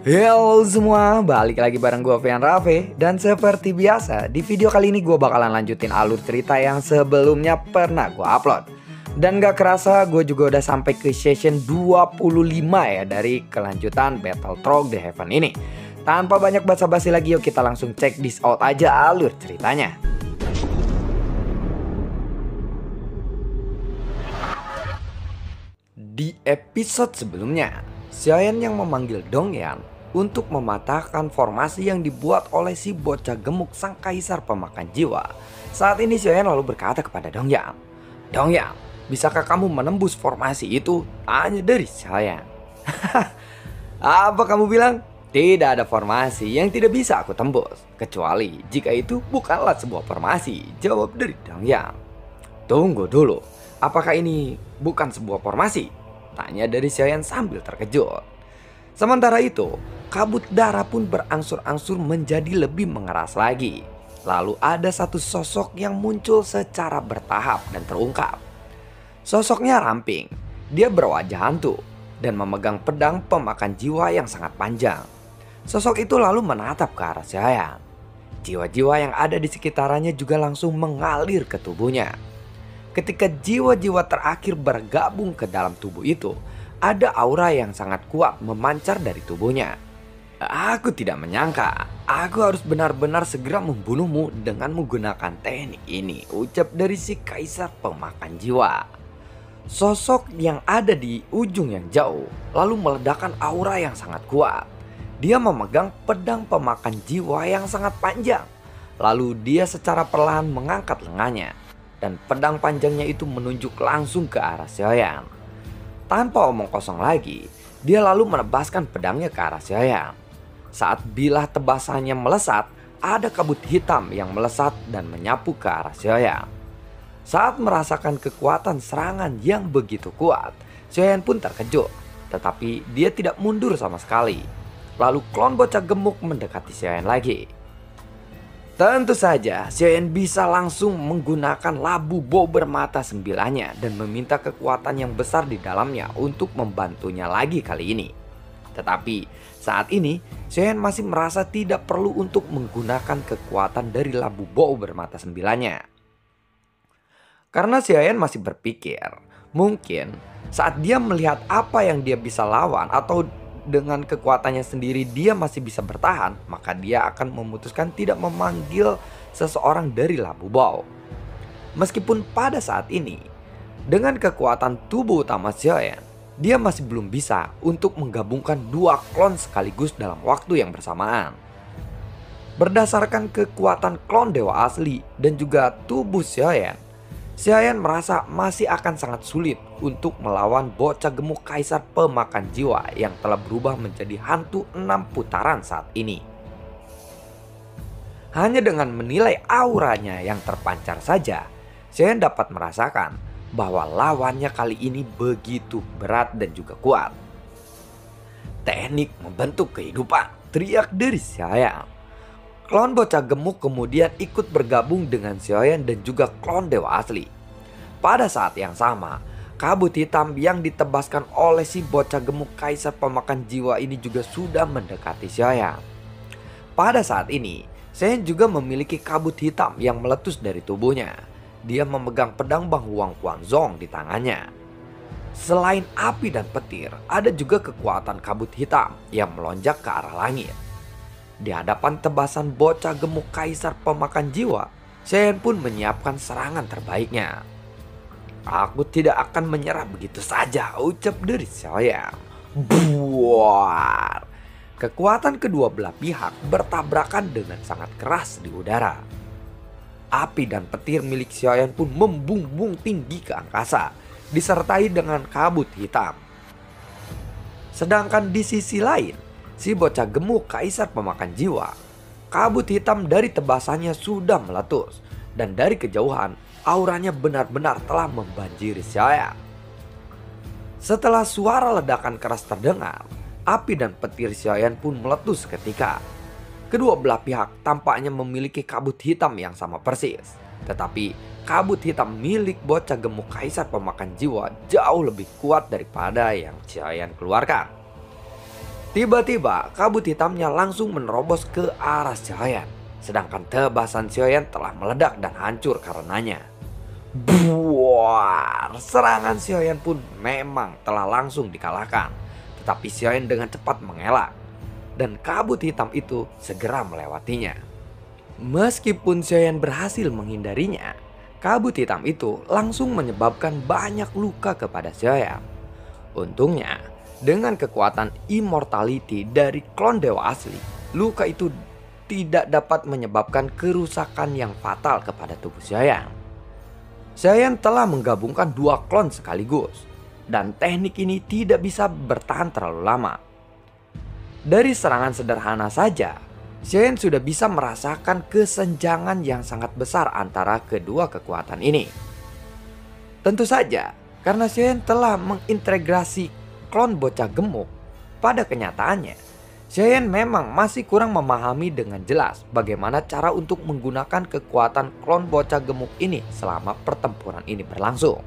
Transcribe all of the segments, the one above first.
Halo semua, balik lagi bareng gue Fian Raffe. Dan seperti biasa, di video kali ini gue bakalan lanjutin alur cerita yang sebelumnya pernah gue upload. Dan gak kerasa gue juga udah sampai ke session 25 ya dari kelanjutan Battle Trog The Heaven ini. Tanpa banyak basa-basi lagi, yuk kita langsung check this out aja alur ceritanya. Di episode sebelumnya, Xiaoyan yang memanggil Dongyan untuk mematahkan formasi yang dibuat oleh si bocah gemuk sang kaisar pemakan jiwa. Saat ini Xiaoyan lalu berkata kepada Dongyan, "Dongyan, bisakah kamu menembus formasi itu?" Tanya dari Xiaoyan. "Apa kamu bilang? Tidak ada formasi yang tidak bisa aku tembus, kecuali jika itu bukanlah sebuah formasi," jawab dari Dongyan. "Tunggu dulu, apakah ini bukan sebuah formasi?" tanya dari Xiaoyan sambil terkejut. Sementara itu, kabut darah pun berangsur-angsur menjadi lebih mengeras lagi. Lalu ada satu sosok yang muncul secara bertahap dan terungkap. Sosoknya ramping, dia berwajah hantu dan memegang pedang pemakan jiwa yang sangat panjang. Sosok itu lalu menatap ke arah Xiaoyan. Jiwa-jiwa yang ada di sekitarnya juga langsung mengalir ke tubuhnya. Ketika jiwa-jiwa terakhir bergabung ke dalam tubuh itu, ada aura yang sangat kuat memancar dari tubuhnya. "Aku tidak menyangka, aku harus benar-benar segera membunuhmu dengan menggunakan teknik ini," ucap dari si kaisar pemakan jiwa. Sosok yang ada di ujung yang jauh lalu meledakkan aura yang sangat kuat. Dia memegang pedang pemakan jiwa yang sangat panjang. Lalu dia secara perlahan mengangkat lengannya, dan pedang panjangnya itu menunjuk langsung ke arah Xiaoyan. Tanpa omong kosong lagi, dia lalu menebaskan pedangnya ke arah Xiaoyan. Saat bilah tebasannya melesat, ada kabut hitam yang melesat dan menyapu ke arah Xiaoyan. Saat merasakan kekuatan serangan yang begitu kuat, Xiaoyan pun terkejut, tetapi dia tidak mundur sama sekali. Lalu klon bocah gemuk mendekati Xiaoyan lagi. Tentu saja Xiaoyan bisa langsung menggunakan labu bow bermata sembilannya dan meminta kekuatan yang besar di dalamnya untuk membantunya lagi kali ini. Tetapi saat ini Xiaoyan masih merasa tidak perlu untuk menggunakan kekuatan dari labu bow bermata sembilannya. Karena Xiaoyan masih berpikir, mungkin saat dia melihat apa yang dia bisa lawan atau dengan kekuatannya sendiri dia masih bisa bertahan, maka dia akan memutuskan tidak memanggil seseorang dari labu bow. Meskipun pada saat ini, dengan kekuatan tubuh utama Xiaoyan, dia masih belum bisa untuk menggabungkan dua klon sekaligus dalam waktu yang bersamaan. Berdasarkan kekuatan klon dewa asli dan juga tubuh Xiaoyan, Xiaoyan merasa masih akan sangat sulit untuk melawan bocah gemuk kaisar pemakan jiwa yang telah berubah menjadi hantu 6 putaran saat ini. Hanya dengan menilai auranya yang terpancar saja, Xiaoyan dapat merasakan bahwa lawannya kali ini begitu berat dan juga kuat. "Teknik membentuk kehidupan," teriak dari Xiaoyan. Klon bocah gemuk kemudian ikut bergabung dengan Xiaoyan dan juga klon dewa asli. Pada saat yang sama, kabut hitam yang ditebaskan oleh si bocah gemuk kaisar pemakan jiwa ini juga sudah mendekati Xiaoyan. Pada saat ini, Xiaoyan juga memiliki kabut hitam yang meletus dari tubuhnya. Dia memegang pedang Bang Huang Quanzong di tangannya. Selain api dan petir, ada juga kekuatan kabut hitam yang melonjak ke arah langit. Di hadapan tebasan bocah gemuk kaisar pemakan jiwa, Xiaoyan pun menyiapkan serangan terbaiknya. "Aku tidak akan menyerah begitu saja," ucap dari Xiaoyan. Buar! Kekuatan kedua belah pihak bertabrakan dengan sangat keras di udara. Api dan petir milik Xiaoyan pun membumbung tinggi ke angkasa, disertai dengan kabut hitam. Sedangkan di sisi lain, si bocah gemuk kaisar pemakan jiwa, kabut hitam dari tebasannya sudah meletus, dan dari kejauhan auranya benar-benar telah membanjiri Xiaoyan. Setelah suara ledakan keras terdengar, api dan petir Xiaoyan pun meletus seketika. Kedua belah pihak tampaknya memiliki kabut hitam yang sama persis, tetapi kabut hitam milik bocah gemuk kaisar pemakan jiwa jauh lebih kuat daripada yang Xiaoyan keluarkan. Tiba-tiba kabut hitamnya langsung menerobos ke arah Xiaoyan. Sedangkan tebasan Xiaoyan telah meledak dan hancur karenanya. Buar, serangan Xiaoyan pun memang telah langsung dikalahkan. Tetapi Xiaoyan dengan cepat mengelak. Dan kabut hitam itu segera melewatinya. Meskipun Xiaoyan berhasil menghindarinya, kabut hitam itu langsung menyebabkan banyak luka kepada Xiaoyan. Untungnya, dengan kekuatan immortality dari klon dewa asli, luka itu tidak dapat menyebabkan kerusakan yang fatal kepada tubuh Xiaoyan. Xiaoyan telah menggabungkan dua klon sekaligus, dan teknik ini tidak bisa bertahan terlalu lama. Dari serangan sederhana saja, Xiaoyan sudah bisa merasakan kesenjangan yang sangat besar antara kedua kekuatan ini. Tentu saja, karena Xiaoyan telah mengintegrasi klon bocah gemuk, pada kenyataannya, Xiaoyan memang masih kurang memahami dengan jelas bagaimana cara untuk menggunakan kekuatan klon bocah gemuk ini selama pertempuran ini berlangsung.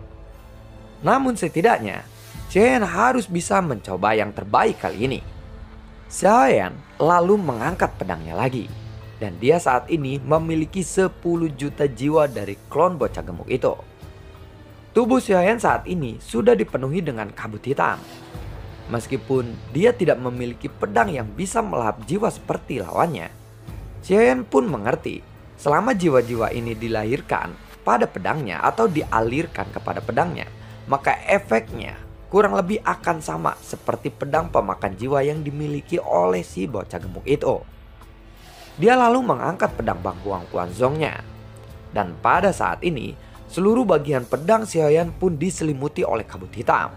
Namun setidaknya, Xiaoyan harus bisa mencoba yang terbaik kali ini. Xiaoyan lalu mengangkat pedangnya lagi, dan dia saat ini memiliki 10 juta jiwa dari klon bocah gemuk itu. Tubuh Xiaoyan saat ini sudah dipenuhi dengan kabut hitam. Meskipun dia tidak memiliki pedang yang bisa melahap jiwa seperti lawannya, Xiaoyan pun mengerti selama jiwa-jiwa ini dilahirkan pada pedangnya atau dialirkan kepada pedangnya, maka efeknya kurang lebih akan sama seperti pedang pemakan jiwa yang dimiliki oleh si bocah gemuk itu. Dia lalu mengangkat pedang Bangkuang Quanzongnya. Dan pada saat ini, seluruh bagian pedang Xiaoyan pun diselimuti oleh kabut hitam.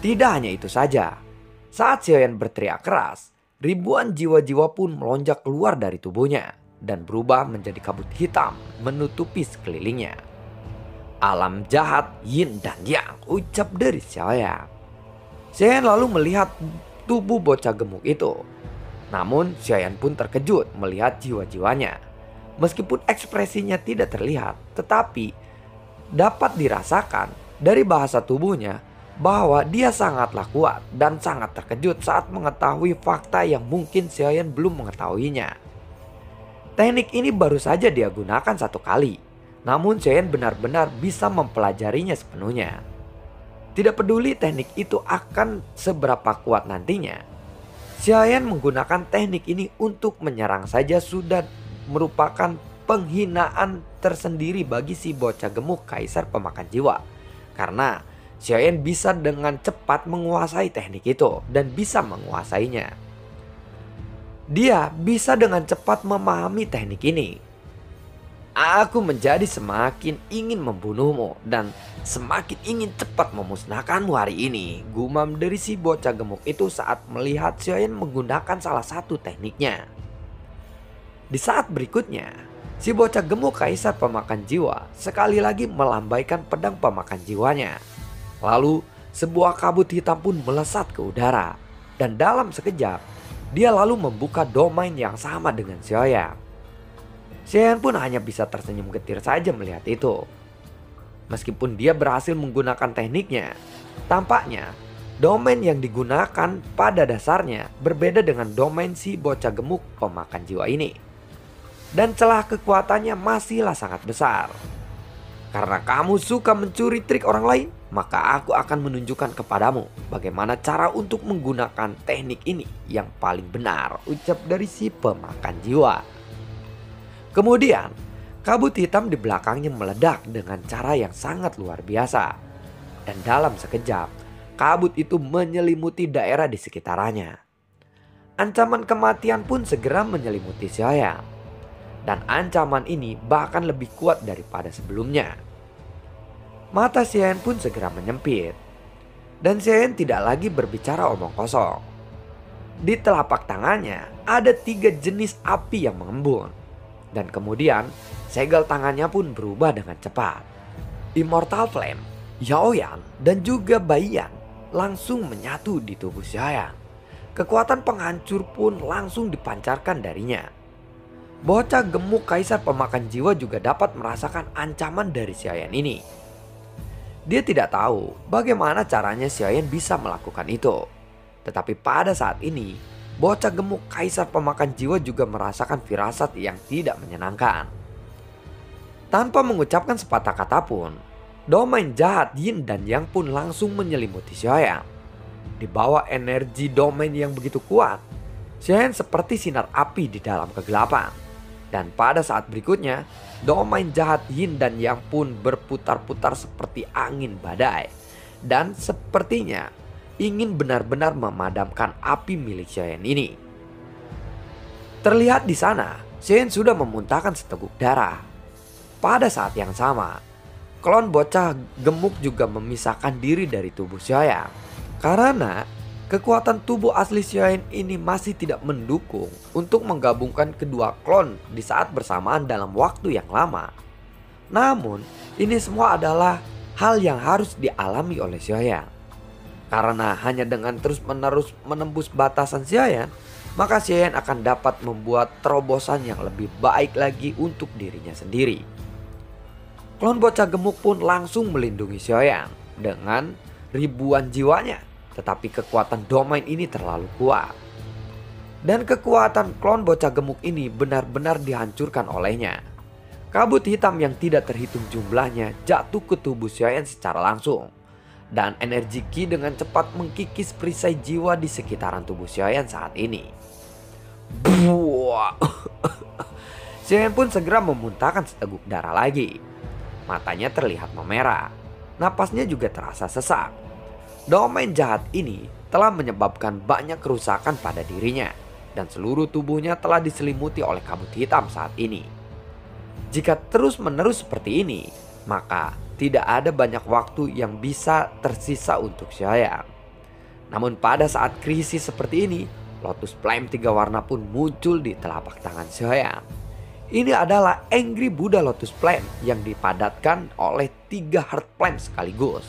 Tidak hanya itu saja, saat Xiaoyan berteriak keras, ribuan jiwa-jiwa pun melonjak keluar dari tubuhnya dan berubah menjadi kabut hitam menutupi sekelilingnya. Alam jahat yin dan yang, ucap dari Xiaoyan. Xiaoyan lalu melihat tubuh bocah gemuk itu. Namun Xiaoyan pun terkejut melihat jiwa-jiwanya. Meskipun ekspresinya tidak terlihat, tetapi dapat dirasakan dari bahasa tubuhnya bahwa dia sangatlah kuat dan sangat terkejut saat mengetahui fakta yang mungkin Xiaoyan belum mengetahuinya. Teknik ini baru saja dia gunakan satu kali. Namun Xiaoyan benar-benar bisa mempelajarinya sepenuhnya. Tidak peduli teknik itu akan seberapa kuat nantinya, Xiaoyan menggunakan teknik ini untuk menyerang saja sudah merupakan penghinaan tersendiri bagi si bocah gemuk kaisar pemakan jiwa. Karena Xiaoyan bisa dengan cepat menguasai teknik itu dan bisa menguasainya. Dia bisa dengan cepat memahami teknik ini. Aku menjadi semakin ingin membunuhmu dan semakin ingin cepat memusnahkanmu hari ini, gumam dari si bocah gemuk itu saat melihat Xiaoyan menggunakan salah satu tekniknya. Di saat berikutnya, si bocah gemuk kaisar pemakan jiwa sekali lagi melambaikan pedang pemakan jiwanya. Lalu sebuah kabut hitam pun melesat ke udara, dan dalam sekejap dia lalu membuka domain yang sama dengan Xiaoyan. Xiaoyan pun hanya bisa tersenyum getir saja melihat itu. Meskipun dia berhasil menggunakan tekniknya, tampaknya domain yang digunakan pada dasarnya berbeda dengan domain si bocah gemuk pemakan jiwa ini. Dan celah kekuatannya masihlah sangat besar. Karena kamu suka mencuri trik orang lain, maka aku akan menunjukkan kepadamu bagaimana cara untuk menggunakan teknik ini yang paling benar, ucap dari si pemakan jiwa. Kemudian, kabut hitam di belakangnya meledak dengan cara yang sangat luar biasa. Dan dalam sekejap, kabut itu menyelimuti daerah di sekitarnya. Ancaman kematian pun segera menyelimuti Xiaoyan. Dan ancaman ini bahkan lebih kuat daripada sebelumnya. Mata Xiaoyan pun segera menyempit. Dan Xiaoyan tidak lagi berbicara omong kosong. Di telapak tangannya ada 3 jenis api yang mengembun. Dan kemudian segel tangannya pun berubah dengan cepat. Immortal Flame, Yaoyan, dan juga Baiyan langsung menyatu di tubuh Xiaoyan. Kekuatan penghancur pun langsung dipancarkan darinya. Bocah gemuk kaisar pemakan jiwa juga dapat merasakan ancaman dari Xiaoyan ini. Dia tidak tahu bagaimana caranya Xiaoyan bisa melakukan itu. Tetapi pada saat ini, bocah gemuk kaisar pemakan jiwa juga merasakan firasat yang tidak menyenangkan. Tanpa mengucapkan sepatah kata pun, domain jahat Yin dan Yang pun langsung menyelimuti Xiaoyan. Di bawah energi domain yang begitu kuat, Xiaoyan seperti sinar api di dalam kegelapan. Dan pada saat berikutnya, domain jahat Yin dan Yang pun berputar-putar seperti angin badai. Dan sepertinya ingin benar-benar memadamkan api milik Xiaoyan ini. Terlihat di sana, Xiaoyan sudah memuntahkan seteguk darah. Pada saat yang sama, klon bocah gemuk juga memisahkan diri dari tubuh Xiaoyan. Karena kekuatan tubuh asli Xiaoyan ini masih tidak mendukung untuk menggabungkan kedua klon di saat bersamaan dalam waktu yang lama. Namun, ini semua adalah hal yang harus dialami oleh Xiaoyan. Karena hanya dengan terus-menerus menembus batasan Xiaoyan, maka Xiaoyan akan dapat membuat terobosan yang lebih baik lagi untuk dirinya sendiri. Klon bocah gemuk pun langsung melindungi Xiaoyan dengan ribuan jiwanya. Tetapi kekuatan domain ini terlalu kuat. Dan kekuatan klon bocah gemuk ini benar-benar dihancurkan olehnya. Kabut hitam yang tidak terhitung jumlahnya jatuh ke tubuh Xiaoyan secara langsung. Dan energi Qi dengan cepat mengkikis perisai jiwa di sekitaran tubuh Xiaoyan saat ini. Buah. Xiaoyan pun segera memuntahkan seteguk darah lagi. Matanya terlihat memerah. Napasnya juga terasa sesak. Domain jahat ini telah menyebabkan banyak kerusakan pada dirinya. Dan seluruh tubuhnya telah diselimuti oleh kabut hitam saat ini. Jika terus-menerus seperti ini, maka tidak ada banyak waktu yang bisa tersisa untuk Xiaoyan. Namun pada saat krisis seperti ini, Lotus Flame 3 warna pun muncul di telapak tangan Xiaoyan. Ini adalah Angry Buddha Lotus Flame yang dipadatkan oleh 3 Heart Flame sekaligus.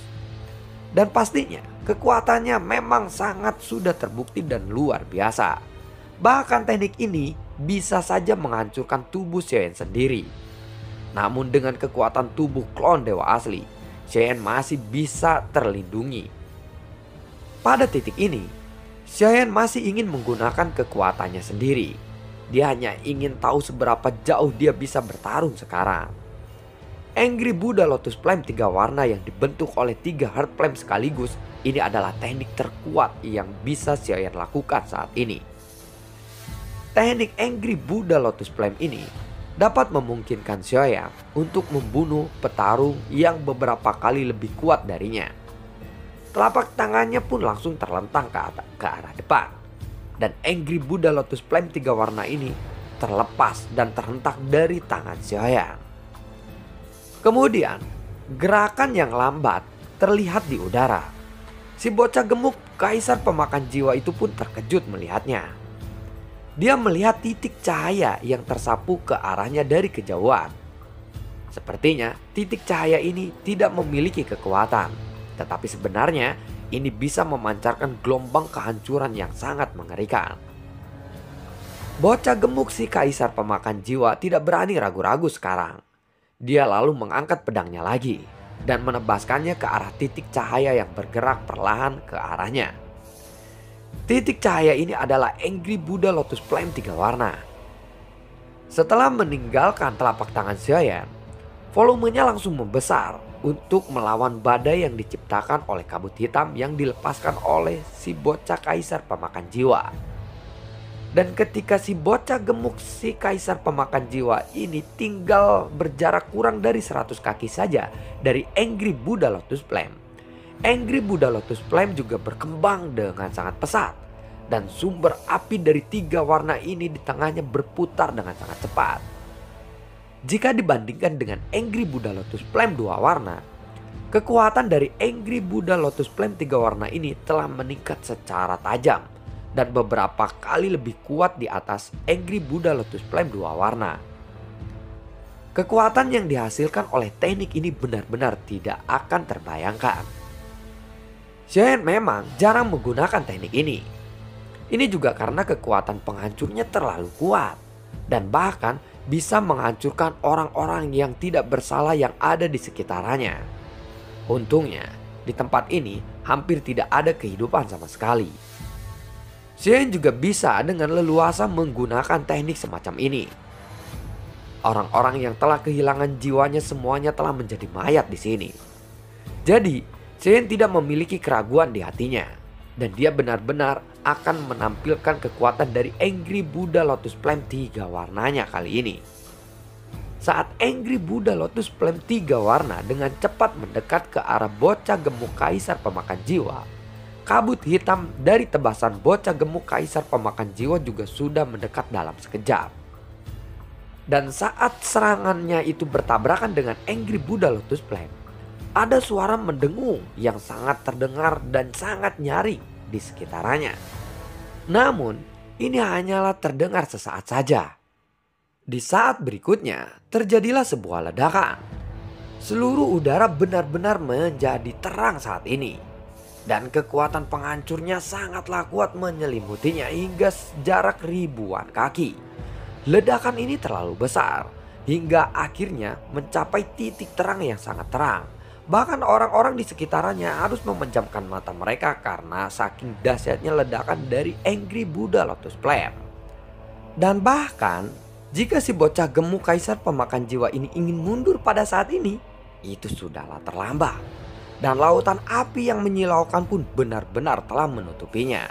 Dan pastinya kekuatannya memang sangat sudah terbukti dan luar biasa. Bahkan teknik ini bisa saja menghancurkan tubuh Xiaoyan sendiri. Namun dengan kekuatan tubuh klon dewa asli, Xiaoyan masih bisa terlindungi. Pada titik ini, Xiaoyan masih ingin menggunakan kekuatannya sendiri. Dia hanya ingin tahu seberapa jauh dia bisa bertarung sekarang. Angry Buddha Lotus Flame 3 warna yang dibentuk oleh 3 Heart Flame sekaligus, ini adalah teknik terkuat yang bisa Xiaoyan lakukan saat ini. Teknik Angry Buddha Lotus Flame ini dapat memungkinkan Xiaoyan untuk membunuh petarung yang beberapa kali lebih kuat darinya. Telapak tangannya pun langsung terlentang ke arah depan. Dan Angry Buddha Lotus Flame 3 warna ini terlepas dan terhentak dari tangan Xiaoyan. Kemudian, gerakan yang lambat terlihat di udara. Si bocah gemuk kaisar pemakan jiwa itu pun terkejut melihatnya. Dia melihat titik cahaya yang tersapu ke arahnya dari kejauhan. Sepertinya titik cahaya ini tidak memiliki kekuatan. Tetapi sebenarnya ini bisa memancarkan gelombang kehancuran yang sangat mengerikan. Bocah gemuk si kaisar pemakan jiwa tidak berani ragu-ragu sekarang. Dia lalu mengangkat pedangnya lagi dan menebaskannya ke arah titik cahaya yang bergerak perlahan ke arahnya. Titik cahaya ini adalah Angry Buddha Lotus Flame 3 warna. Setelah meninggalkan telapak tangan Xiaoyan, volumenya langsung membesar untuk melawan badai yang diciptakan oleh kabut hitam yang dilepaskan oleh si bocah kaisar pemakan jiwa. Dan ketika si bocah gemuk si kaisar pemakan jiwa ini tinggal berjarak kurang dari 100 kaki saja dari Angry Buddha Lotus Flame, Angry Buddha Lotus Flame juga berkembang dengan sangat pesat. Dan sumber api dari 3 warna ini di tengahnya berputar dengan sangat cepat. Jika dibandingkan dengan Angry Buddha Lotus Flame 2 warna, kekuatan dari Angry Buddha Lotus Flame 3 warna ini telah meningkat secara tajam. Dan beberapa kali lebih kuat di atas Angry Buddha Lotus Flame 2 warna. Kekuatan yang dihasilkan oleh teknik ini benar-benar tidak akan terbayangkan. Xiaoyan memang jarang menggunakan teknik ini. Ini juga karena kekuatan penghancurnya terlalu kuat. Dan bahkan bisa menghancurkan orang-orang yang tidak bersalah yang ada di sekitarnya. Untungnya di tempat ini hampir tidak ada kehidupan sama sekali. Xiaoyan juga bisa dengan leluasa menggunakan teknik semacam ini. Orang-orang yang telah kehilangan jiwanya semuanya telah menjadi mayat di sini. Jadi, Xiaoyan tidak memiliki keraguan di hatinya. Dan dia benar-benar akan menampilkan kekuatan dari Angry Buddha Lotus Flame 3 warnanya kali ini. Saat Angry Buddha Lotus Flame 3 warna dengan cepat mendekat ke arah bocah gemuk kaisar pemakan jiwa, kabut hitam dari tebasan bocah gemuk kaisar pemakan jiwa juga sudah mendekat dalam sekejap. Dan saat serangannya itu bertabrakan dengan Angry Buddha Lotus Flame, ada suara mendengung yang sangat terdengar dan sangat nyaring di sekitarnya. Namun, ini hanyalah terdengar sesaat saja. Di saat berikutnya, terjadilah sebuah ledakan. Seluruh udara benar-benar menjadi terang saat ini. Dan kekuatan penghancurnya sangatlah kuat menyelimutinya hingga jarak ribuan kaki. Ledakan ini terlalu besar, hingga akhirnya mencapai titik terang yang sangat terang. Bahkan orang-orang di sekitarnya harus memejamkan mata mereka karena saking dahsyatnya ledakan dari Angry Buddha Lotus Flame. Dan bahkan jika si bocah gemuk kaisar pemakan jiwa ini ingin mundur pada saat ini, itu sudahlah terlambat. Dan lautan api yang menyilaukan pun benar-benar telah menutupinya.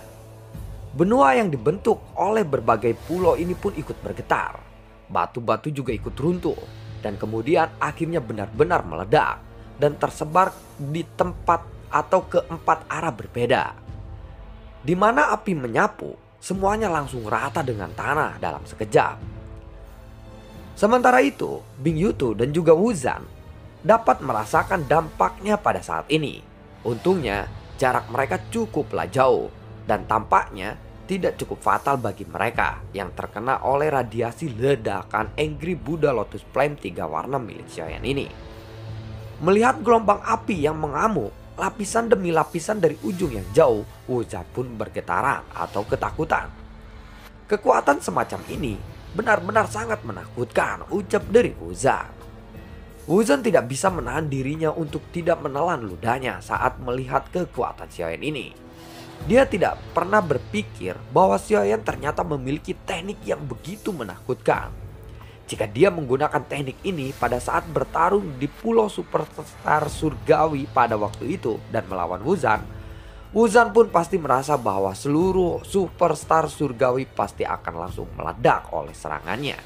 Benua yang dibentuk oleh berbagai pulau ini pun ikut bergetar. Batu-batu juga ikut runtuh. Dan kemudian akhirnya benar-benar meledak dan tersebar di tempat atau ke 4 arah berbeda. Di mana api menyapu, semuanya langsung rata dengan tanah dalam sekejap. Sementara itu, Bing Yutu dan juga Wuzan dapat merasakan dampaknya pada saat ini. Untungnya, jarak mereka cukuplah jauh dan tampaknya tidak cukup fatal bagi mereka yang terkena oleh radiasi ledakan Angry Buddha Lotus Flame 3 warna milik Xiaoyan ini. Melihat gelombang api yang mengamuk lapisan demi lapisan dari ujung yang jauh, Wuzan pun bergetaran atau ketakutan. Kekuatan semacam ini benar-benar sangat menakutkan, ucap dari Wuzan. Wuzan tidak bisa menahan dirinya untuk tidak menelan ludahnya saat melihat kekuatan Xiaoyan ini. Dia tidak pernah berpikir bahwa Xiaoyan ternyata memiliki teknik yang begitu menakutkan. Jika dia menggunakan teknik ini pada saat bertarung di Pulau Superstar Surgawi pada waktu itu dan melawan Wuzan, Wuzan pun pasti merasa bahwa seluruh Superstar Surgawi pasti akan langsung meledak oleh serangannya.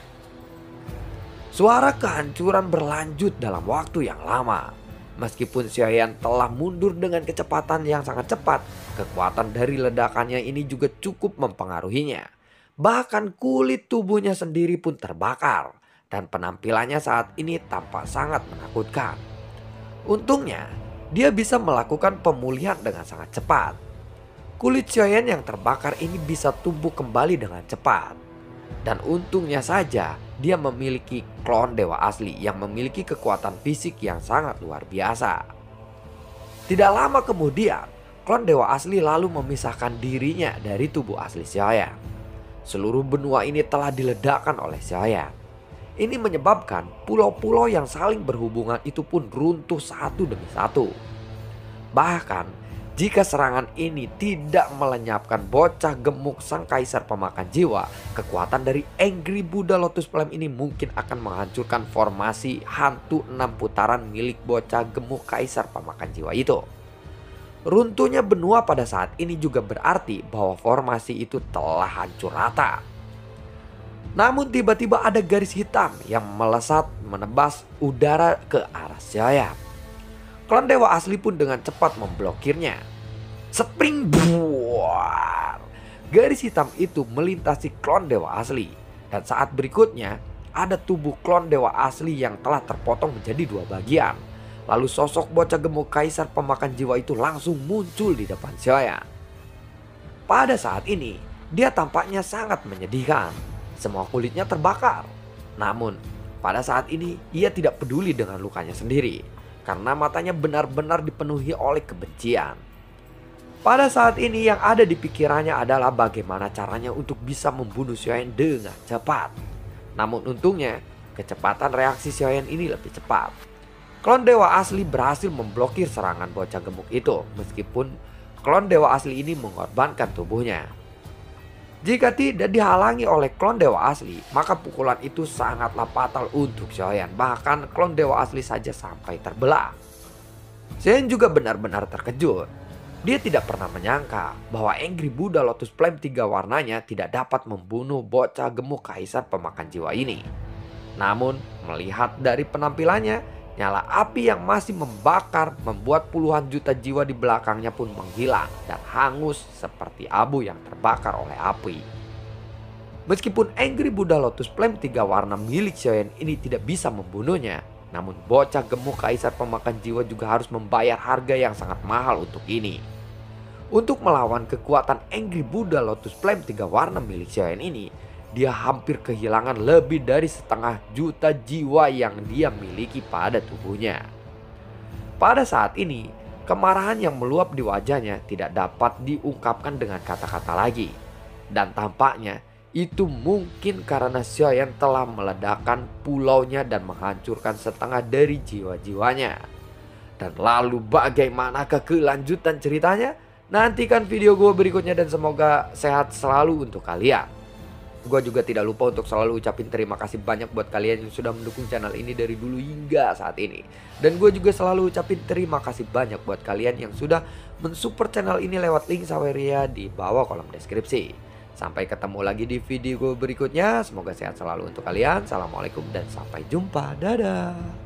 Suara kehancuran berlanjut dalam waktu yang lama. Meskipun Xiaoyan telah mundur dengan kecepatan yang sangat cepat, kekuatan dari ledakannya ini juga cukup mempengaruhinya. Bahkan kulit tubuhnya sendiri pun terbakar dan penampilannya saat ini tampak sangat menakutkan. Untungnya, dia bisa melakukan pemulihan dengan sangat cepat. Kulit Xiaoyan yang terbakar ini bisa tumbuh kembali dengan cepat. Dan untungnya saja, dia memiliki klon dewa asli yang memiliki kekuatan fisik yang sangat luar biasa. Tidak lama kemudian, klon dewa asli lalu memisahkan dirinya dari tubuh asli Xiaoyan. Seluruh benua ini telah diledakkan oleh Xiaoyan. Ini menyebabkan pulau-pulau yang saling berhubungan itu pun runtuh satu demi satu. Bahkan jika serangan ini tidak melenyapkan bocah gemuk sang kaisar pemakan jiwa, kekuatan dari Angry Buddha Lotus Flame ini mungkin akan menghancurkan formasi hantu 6 putaran milik bocah gemuk kaisar pemakan jiwa itu. Runtuhnya benua pada saat ini juga berarti bahwa formasi itu telah hancur rata. Namun tiba-tiba ada garis hitam yang melesat menebas udara ke arah Xiaoyan. Klon dewa asli pun dengan cepat memblokirnya. Spring buar. Garis hitam itu melintasi klon dewa asli. Dan saat berikutnya ada tubuh klon dewa asli yang telah terpotong menjadi 2 bagian. Lalu sosok bocah gemuk kaisar pemakan jiwa itu langsung muncul di depan Xiaoyan. Pada saat ini, dia tampaknya sangat menyedihkan. Semua kulitnya terbakar. Namun, pada saat ini ia tidak peduli dengan lukanya sendiri. Karena matanya benar-benar dipenuhi oleh kebencian. Pada saat ini yang ada di pikirannya adalah bagaimana caranya untuk bisa membunuh Xiaoyan dengan cepat. Namun untungnya, kecepatan reaksi Xiaoyan ini lebih cepat. Klon dewa asli berhasil memblokir serangan bocah gemuk itu, meskipun klon dewa asli ini mengorbankan tubuhnya. Jika tidak dihalangi oleh klon dewa asli, maka pukulan itu sangatlah fatal untuk Xiaoyan. Bahkan klon dewa asli saja sampai terbelah. Xiaoyan juga benar-benar terkejut. Dia tidak pernah menyangka bahwa Angry Buddha Lotus Flame 3 warnanya tidak dapat membunuh bocah gemuk kaisar pemakan jiwa ini. Namun, melihat dari penampilannya, nyala api yang masih membakar membuat puluhan juta jiwa di belakangnya pun menghilang dan hangus seperti abu yang terbakar oleh api. Meskipun Angry Buddha Lotus Flame 3 warna milik Xiaoyan ini tidak bisa membunuhnya, namun bocah gemuk kaisar pemakan jiwa juga harus membayar harga yang sangat mahal untuk ini. Untuk melawan kekuatan Angry Buddha Lotus Flame 3 warna milik Xiaoyan ini, dia hampir kehilangan lebih dari 1,5 juta jiwa yang dia miliki pada tubuhnya. Pada saat ini, kemarahan yang meluap di wajahnya tidak dapat diungkapkan dengan kata-kata lagi. Dan tampaknya itu mungkin karena Xiaoyan telah meledakkan pulaunya dan menghancurkan setengah dari jiwa-jiwanya. Dan lalu bagaimanakah kelanjutan ceritanya? Nantikan video gue berikutnya dan semoga sehat selalu untuk kalian. Gue juga tidak lupa untuk selalu ucapin terima kasih banyak buat kalian yang sudah mendukung channel ini dari dulu hingga saat ini. Dan gue juga selalu ucapin terima kasih banyak buat kalian yang sudah mensupport channel ini lewat link Saweria di bawah kolom deskripsi. Sampai ketemu lagi di video gue berikutnya. Semoga sehat selalu untuk kalian. Assalamualaikum dan sampai jumpa. Dadah.